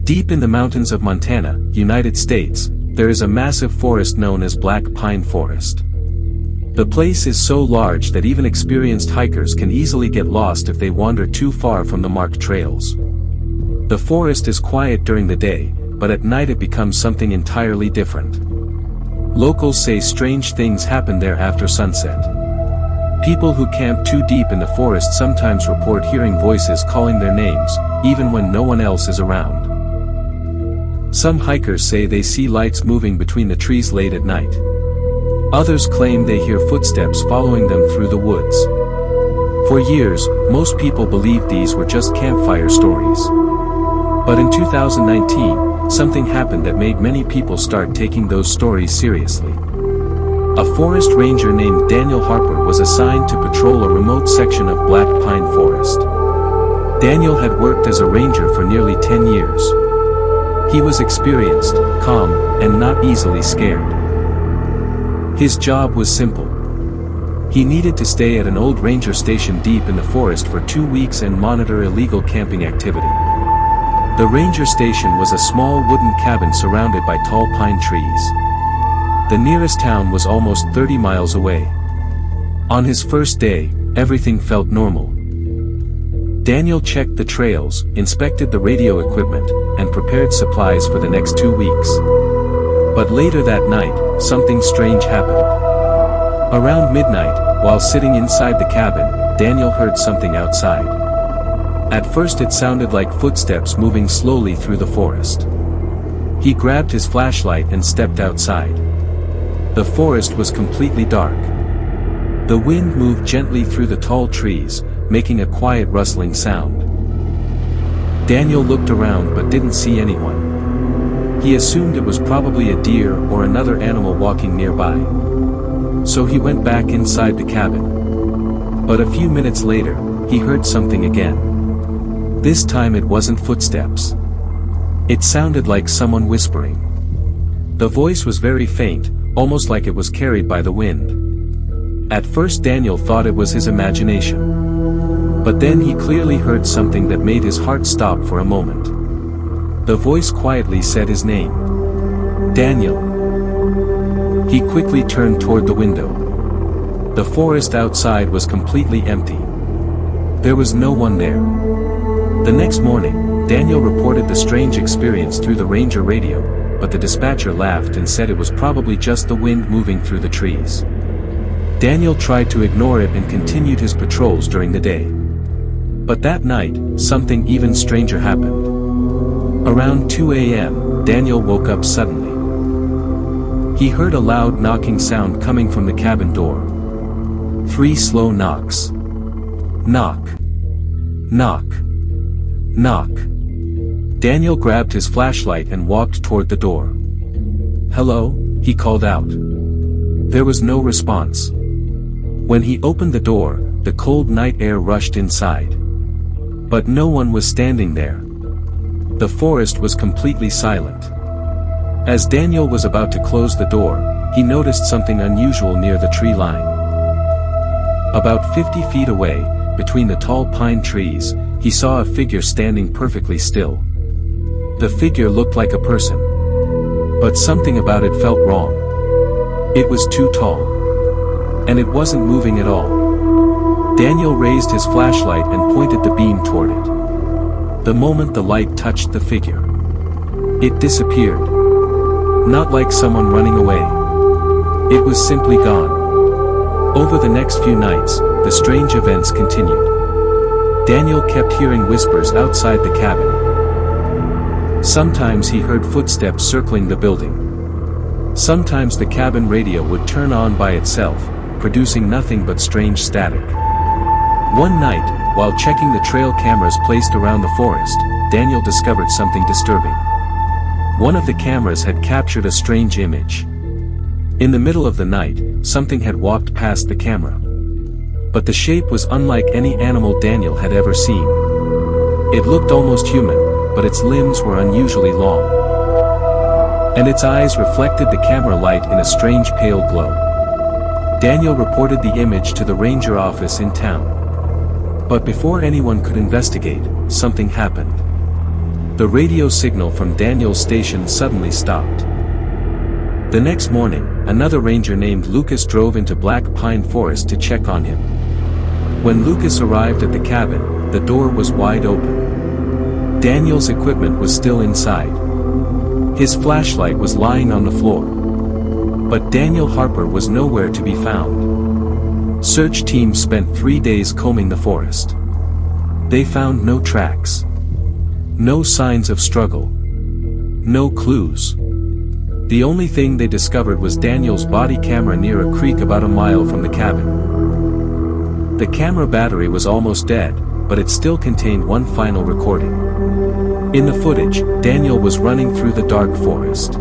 Deep in the mountains of Montana, United States, there is a massive forest known as Black Pine Forest. The place is so large that even experienced hikers can easily get lost if they wander too far from the marked trails. The forest is quiet during the day, but at night it becomes something entirely different. Locals say strange things happen there after sunset. People who camp too deep in the forest sometimes report hearing voices calling their names, even when no one else is around. Some hikers say they see lights moving between the trees late at night. Others claim they hear footsteps following them through the woods. For years, most people believed these were just campfire stories. But in 2019, something happened that made many people start taking those stories seriously. A forest ranger named Daniel Harper was assigned to patrol a remote section of Black Pine Forest. Daniel had worked as a ranger for nearly 10 years. He was experienced, calm, and not easily scared. His job was simple. He needed to stay at an old ranger station deep in the forest for 2 weeks and monitor illegal camping activity. The ranger station was a small wooden cabin surrounded by tall pine trees. The nearest town was almost 30 miles away. On his first day, everything felt normal. Daniel checked the trails, inspected the radio equipment, and prepared supplies for the next 2 weeks. But later that night, something strange happened. Around midnight, while sitting inside the cabin, Daniel heard something outside. At first it sounded like footsteps moving slowly through the forest. He grabbed his flashlight and stepped outside. The forest was completely dark. The wind moved gently through the tall trees, making a quiet rustling sound. Daniel looked around but didn't see anyone. He assumed it was probably a deer or another animal walking nearby. So he went back inside the cabin. But a few minutes later, he heard something again. This time it wasn't footsteps. It sounded like someone whispering. The voice was very faint, almost like it was carried by the wind. At first Daniel thought it was his imagination. But then he clearly heard something that made his heart stop for a moment. The voice quietly said his name. Daniel. He quickly turned toward the window. The forest outside was completely empty. There was no one there. The next morning, Daniel reported the strange experience through the ranger radio, but the dispatcher laughed and said it was probably just the wind moving through the trees. Daniel tried to ignore it and continued his patrols during the day. But that night, something even stranger happened. Around 2 a.m., Daniel woke up suddenly. He heard a loud knocking sound coming from the cabin door. 3 slow knocks. Knock. Knock. Knock. Daniel grabbed his flashlight and walked toward the door. "Hello?" he called out. There was no response. When he opened the door, the cold night air rushed inside. But no one was standing there. The forest was completely silent. As Daniel was about to close the door, he noticed something unusual near the tree line. About 50 feet away, between the tall pine trees, he saw a figure standing perfectly still. The figure looked like a person. But something about it felt wrong. It was too tall. And it wasn't moving at all. Daniel raised his flashlight and pointed the beam toward it. The moment the light touched the figure, it disappeared. Not like someone running away. It was simply gone. Over the next few nights, the strange events continued. Daniel kept hearing whispers outside the cabin. Sometimes he heard footsteps circling the building. Sometimes the cabin radio would turn on by itself, producing nothing but strange static. One night, while checking the trail cameras placed around the forest, Daniel discovered something disturbing. One of the cameras had captured a strange image. In the middle of the night, something had walked past the camera. But the shape was unlike any animal Daniel had ever seen. It looked almost human, but its limbs were unusually long. And its eyes reflected the camera light in a strange pale glow. Daniel reported the image to the ranger office in town. But before anyone could investigate, something happened. The radio signal from Daniel's station suddenly stopped. The next morning, another ranger named Lucas drove into Black Pine Forest to check on him. When Lucas arrived at the cabin, the door was wide open. Daniel's equipment was still inside. His flashlight was lying on the floor. But Daniel Harper was nowhere to be found. Search teams spent 3 days combing the forest. They found no tracks. No signs of struggle. No clues. The only thing they discovered was Daniel's body camera near a creek about a mile from the cabin. The camera battery was almost dead, but it still contained one final recording. In the footage, Daniel was running through the dark forest.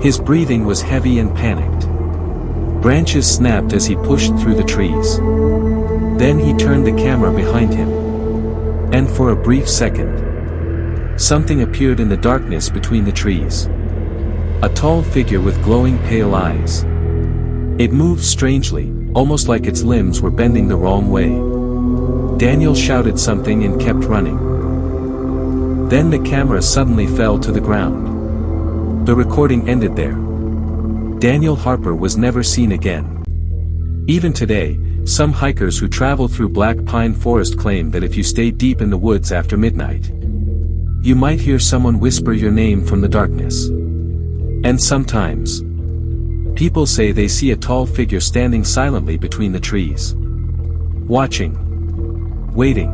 His breathing was heavy and panicked. Branches snapped as he pushed through the trees. Then he turned the camera behind him. And for a brief second, something appeared in the darkness between the trees. A tall figure with glowing pale eyes. It moved strangely, almost like its limbs were bending the wrong way. Daniel shouted something and kept running. Then the camera suddenly fell to the ground. The recording ended there. Daniel Harper was never seen again. Even today, some hikers who travel through Black Pine Forest claim that if you stay deep in the woods after midnight, you might hear someone whisper your name from the darkness. And sometimes, people say they see a tall figure standing silently between the trees. Watching. Waiting.